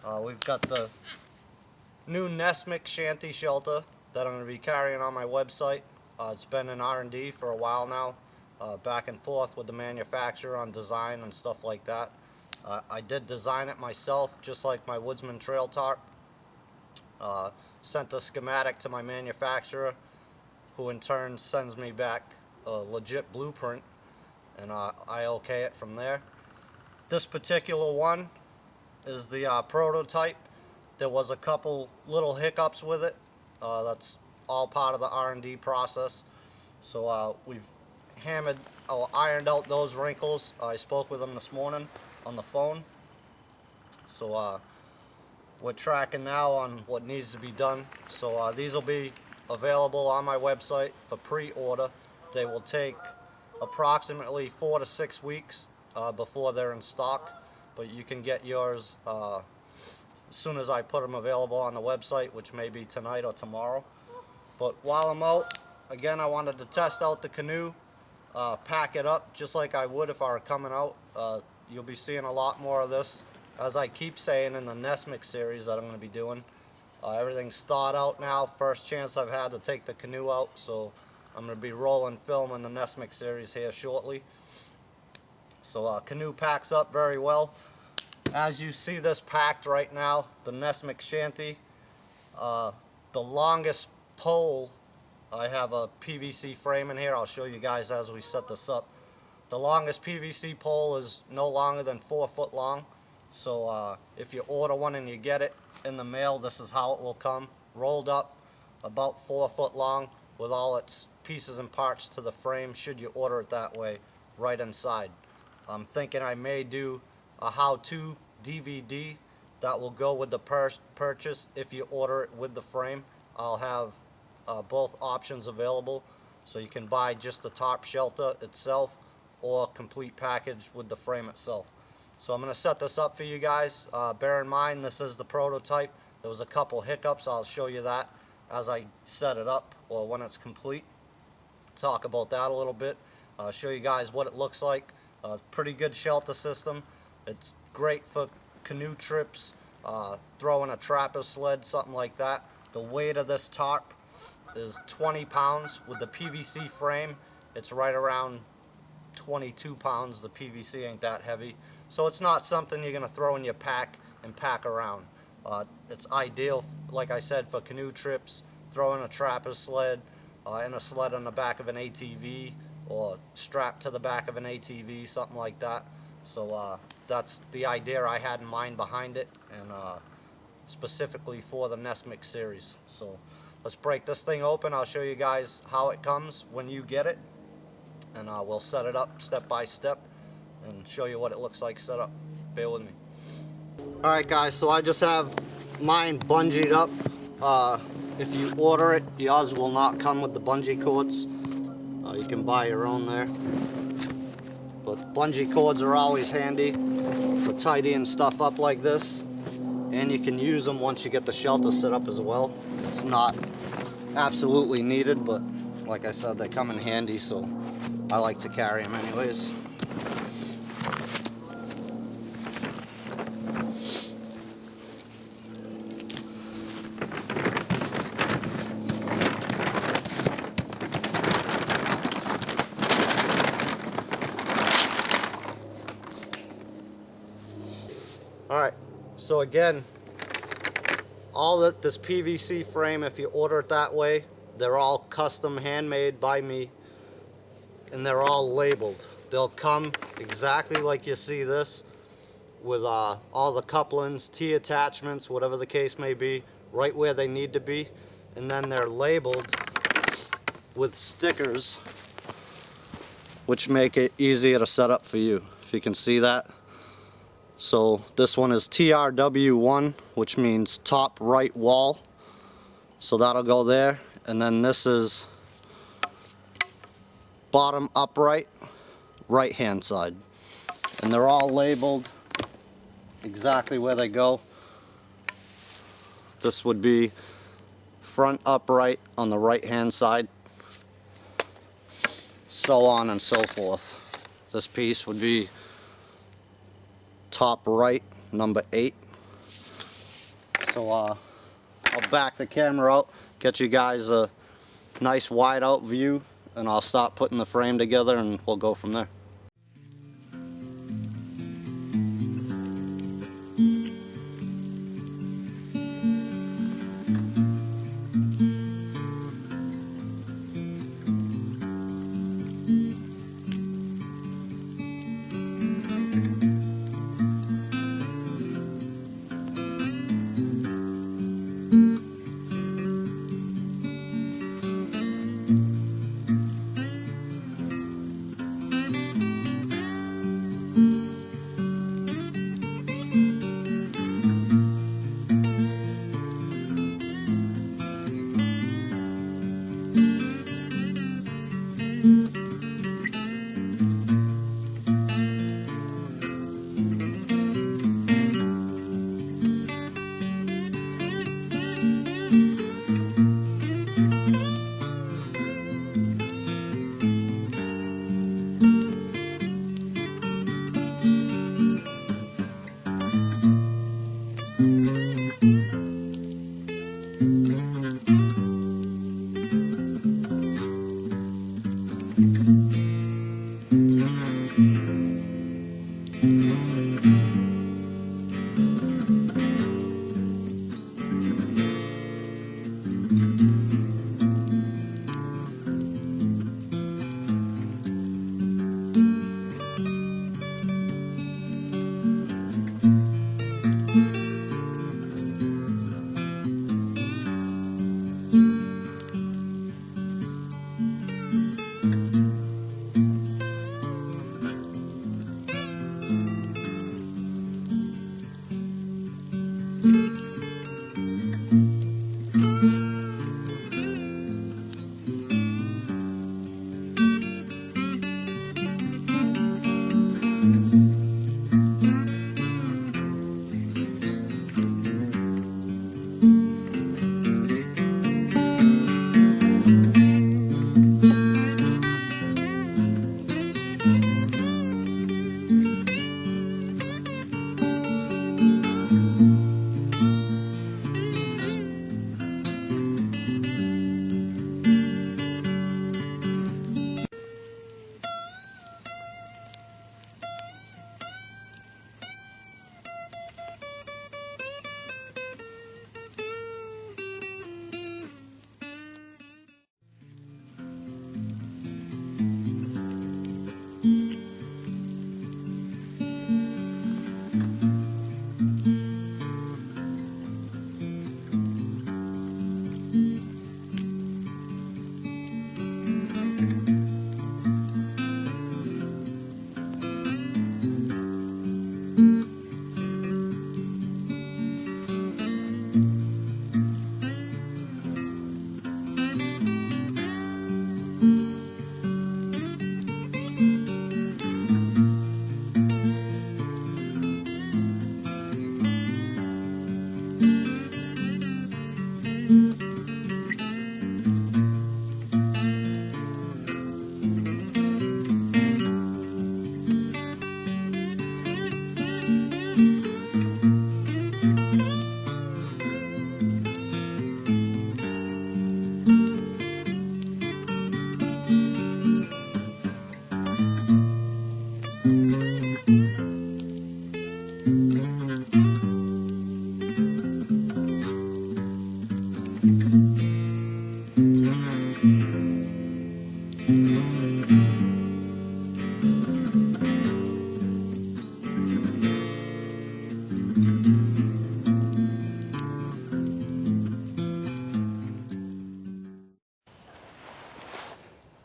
We've got the new Nessmuk Shanty shelter that I'm going to be carrying on my website. It's been in R&D for a while now, back and forth with the manufacturer on design and stuff like that. I did design it myself, just like my Woodsman Trail Tarp. Sent the schematic to my manufacturer, who in turn sends me back a legit blueprint, and I okay it from there. This particular one is the prototype. There was a couple little hiccups with it. That's all part of the R&D process. So we've ironed out those wrinkles. I spoke with them this morning on the phone. So we're tracking now on what needs to be done. So these will be available on my website for pre-order. They will take approximately 4 to 6 weeks before they're in stock, but you can get yours as soon as I put them available on the website, which may be tonight or tomorrow. But while I'm out, again, I wanted to test out the canoe, pack it up just like I would if I were coming out. You'll be seeing a lot more of this, as I keep saying, in the Nessmuk series that I'm going to be doing. Everything's thawed out now, first chance I've had to take the canoe out, so I'm going to be rolling film in the Nessmuk series here shortly. So canoe packs up very well. As you see this packed right now, the Nessmuk Shanty, the longest pole, I have a PVC frame in here, I'll show you guys as we set this up. The longest PVC pole is no longer than 4 foot long. So if you order one and you get it in the mail, this is how it will come. Rolled up, about 4 foot long, with all its pieces and parts to the frame, should you order it that way, right inside. I'm thinking I may do a how-to DVD that will go with the purchase. If you order it with the frame, I'll have both options available, so you can buy just the top shelter itself or complete package with the frame itself. So I'm going to set this up for you guys. Bear in mind, this is the prototype. There was a couple hiccups. I'll show you that as I set it up, or when it's complete. Talk about that a little bit. Show you guys what it looks like. Pretty good shelter system. It's great for canoe trips, throwing a trapper sled, something like that. The weight of this tarp is 20 pounds. With the PVC frame, it's right around 22 pounds. The PVC ain't that heavy. So it's not something you're going to throw in your pack and pack around. It's ideal, like I said, for canoe trips, throwing a trapper sled, and a sled on the back of an ATV, or strapped to the back of an ATV, something like that. So that's the idea I had in mind behind it, and specifically for the Nessmuk series. So let's break this thing open. I'll show you guys how it comes when you get it, and we'll set it up step by step and show you what it looks like set up. Bear with me. Alright guys, so I just have mine bungeed up. If you order it, yours will not come with the bungee cords. You can buy your own there. But bungee cords are always handy for tidying stuff up like this. And you can use them once you get the shelter set up as well. It's not absolutely needed, but like I said, they come in handy, so I like to carry them anyways. Alright, so again, this PVC frame, if you order it that way, they're all custom handmade by me, and they're all labeled. They'll come exactly like you see this, with all the couplings, T-attachments, whatever the case may be, right where they need to be, and then they're labeled with stickers, which make it easier to set up for you, if you can see that. So this one is TRW1, which means top right wall. So that'll go there. And then this is bottom upright, right hand side. And they're all labeled exactly where they go. This would be front upright on the right hand side. So on and so forth. This piece would be top right, number 8. So I'll back the camera out, get you guys a nice wide out view, and I'll start putting the frame together and we'll go from there.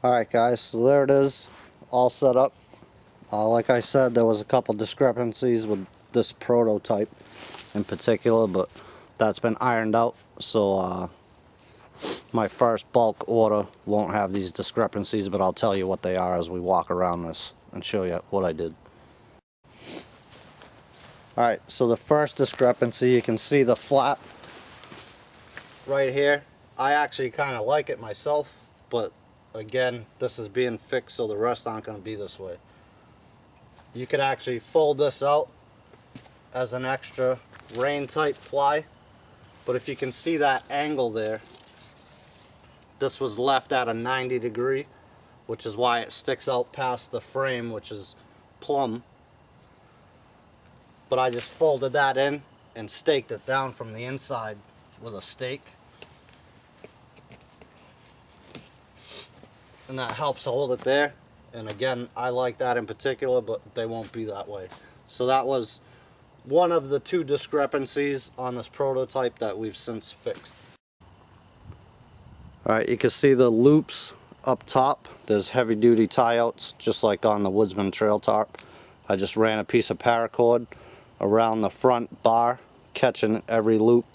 Alright guys, so there it is, all set up. Like I said, there was a couple discrepancies with this prototype in particular, but that's been ironed out, so my first bulk order won't have these discrepancies, but I'll tell you what they are as we walk around this and show you what I did. Alright, so the first discrepancy, you can see the flap right here. I actually kind of like it myself, but again, this is being fixed, so the rest aren't going to be this way. You could actually fold this out as an extra rain type fly But if you can see that angle there, this was left at a 90 degree, which is why it sticks out past the frame, which is plumb. But I just folded that in and staked it down from the inside with a stake. And that helps hold it there. And again, I like that in particular, but they won't be that way. So that was one of the two discrepancies on this prototype that we've since fixed. Alright, you can see the loops up top. There's heavy duty tie outs, just like on the Woodsman trail tarp. I just ran a piece of paracord around the front bar, catching every loop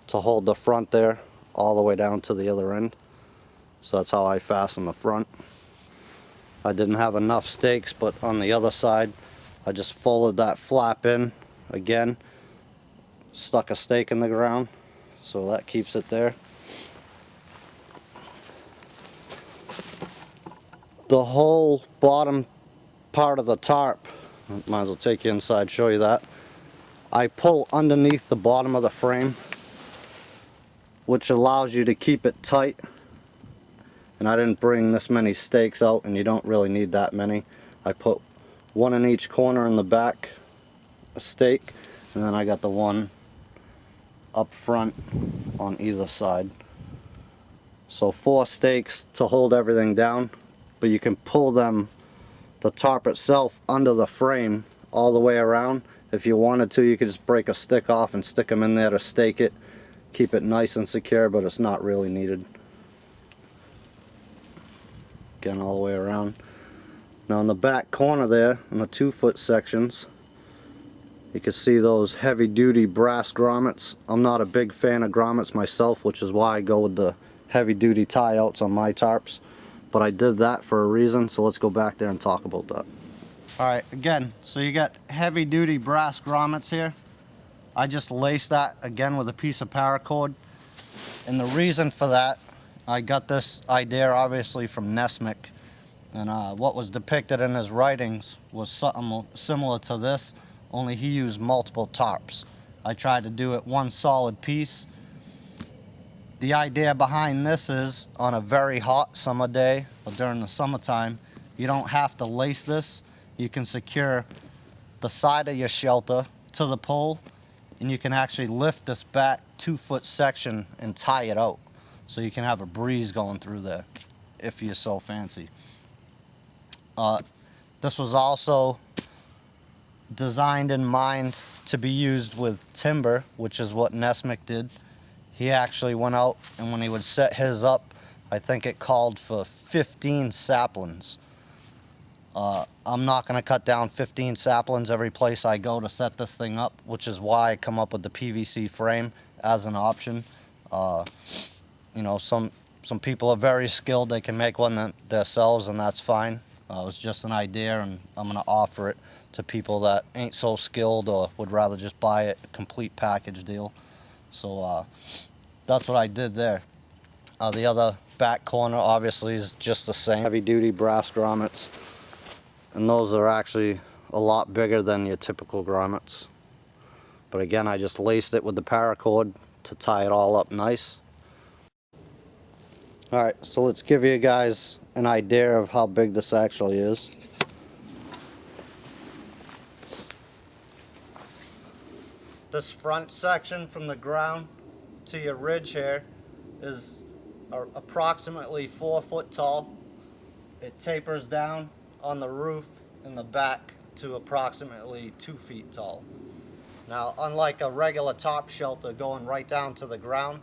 to hold the front there all the way down to the other end. So that's how I fasten the front. I didn't have enough stakes, but on the other side I just folded that flap in again, stuck a stake in the ground, so that keeps it there. The whole bottom part of the tarp, might as well take you inside, show you that. I pull underneath the bottom of the frame, which allows you to keep it tight. And I didn't bring this many stakes out, and you don't really need that many. I put one in each corner in the back, a stake, and then I got the one up front on either side. So 4 stakes to hold everything down, but you can pull them, the tarp itself, under the frame all the way around. If you wanted to, you could just break a stick off and stick them in there to stake it, keep it nice and secure, but it's not really needed. Again, all the way around. Now in the back corner there, in the 2-foot sections, you can see those heavy duty brass grommets. I'm not a big fan of grommets myself, which is why I go with the heavy duty tie outs on my tarps. But I did that for a reason, so let's go back there and talk about that. Alright, again, so you got heavy duty brass grommets here. I just laced that again with a piece of paracord. And the reason for that, I got this idea obviously from Nessmuk, and what was depicted in his writings was something similar to this, only he used multiple tarps. I tried to do it one solid piece. The idea behind this is, on a very hot summer day or during the summertime, you don't have to lace this. You can secure the side of your shelter to the pole, and you can actually lift this back 2-foot section and tie it out. So you can have a breeze going through there, if you're so fancy. This was also designed in mind to be used with timber, which is what Nessmuk did. He actually went out, and when he would set his up, I think it called for 15 saplings. I'm not going to cut down 15 saplings every place I go to set this thing up, which is why I come up with the PVC frame as an option. You know, some people are very skilled. They can make one themselves, and that's fine. It was just an idea, and I'm going to offer it to people that ain't so skilled or would rather just buy a complete package deal. So that's what I did there. The other back corner obviously is just the same. Heavy duty brass grommets, and those are actually a lot bigger than your typical grommets. But again, I just laced it with the paracord to tie it all up nice. Alright, so let's give you guys an idea of how big this actually is. This front section from the ground to your ridge here is approximately 4 foot tall. It tapers down on the roof in the back to approximately 2 feet tall. Now, unlike a regular top shelter going right down to the ground,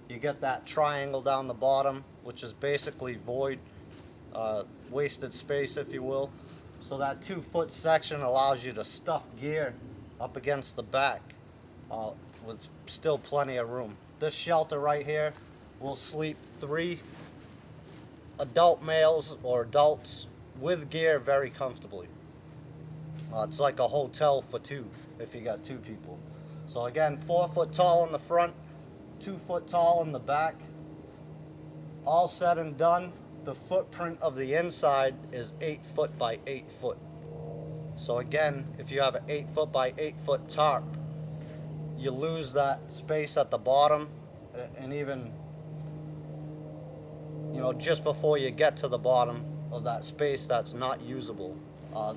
you get that triangle down the bottom, which is basically void, wasted space, if you will. So that 2 foot section allows you to stuff gear up against the back with still plenty of room. This shelter right here will sleep 3 adult males or adults with gear very comfortably. It's like a hotel for 2 if you got 2 people. So again, 4 foot tall in the front, 2 foot tall in the back. All said and done, the footprint of the inside is 8 foot by 8 foot. So again, if you have an 8 foot by 8 foot tarp, you lose that space at the bottom, and even, you know, just before you get to the bottom of that space that's not usable.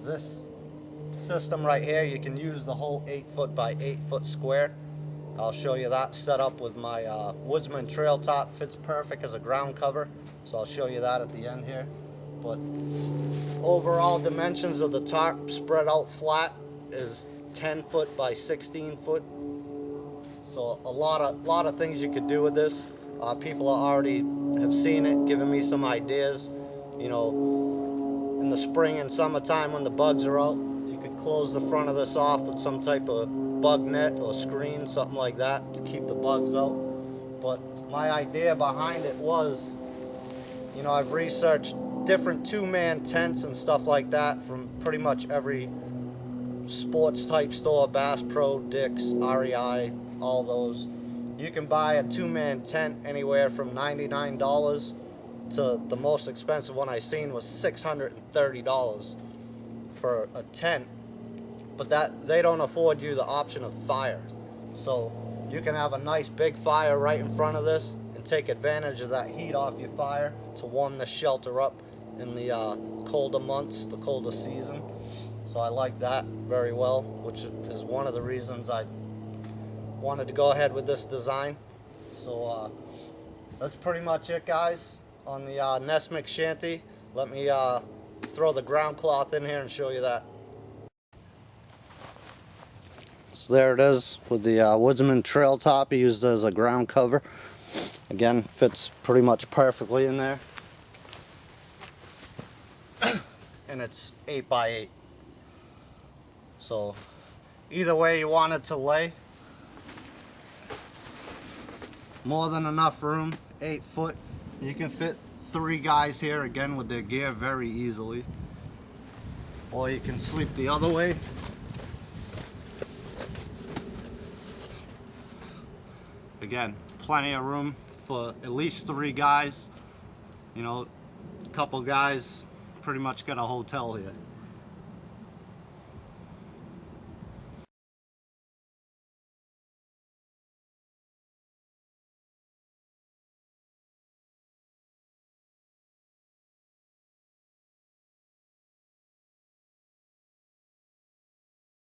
This system right here, you can use the whole 8 foot by 8 foot square. I'll show you that set up with my Woodsman trail top. Fits perfect as a ground cover, so I'll show you that at the end here. But overall dimensions of the tarp spread out flat is 10 foot by 16 foot. So a lot of things you could do with this. People already have seen it, given me some ideas. You know, in the spring and summertime when the bugs are out, you could close the front of this off with some type of bug net or screen, something like that, to keep the bugs out. But my idea behind it was, you know, I've researched different two-man tents and stuff like that from pretty much every sports type store, Bass Pro, Dick's, REI, all those. You can buy a two-man tent anywhere from $99 to the most expensive one I seen was $630 for a tent. But that they don't afford you the option of fire. So you can have a nice big fire right in front of this and take advantage of that heat off your fire to warm the shelter up in the colder months, the colder season. So I like that very well, which is one of the reasons I wanted to go ahead with this design. So that's pretty much it, guys, on the Nessmuk Shanty. Let me throw the ground cloth in here and show you that. So there it is with the Woodsman trail top used as a ground cover. Again, fits pretty much perfectly in there. And it's 8 by 8. So either way you want it to lay, more than enough room, 8 foot. You can fit 3 guys here, again, with their gear very easily. Or you can sleep the other way. Again, plenty of room for at least 3 guys. You know, a couple guys pretty much got a hotel here.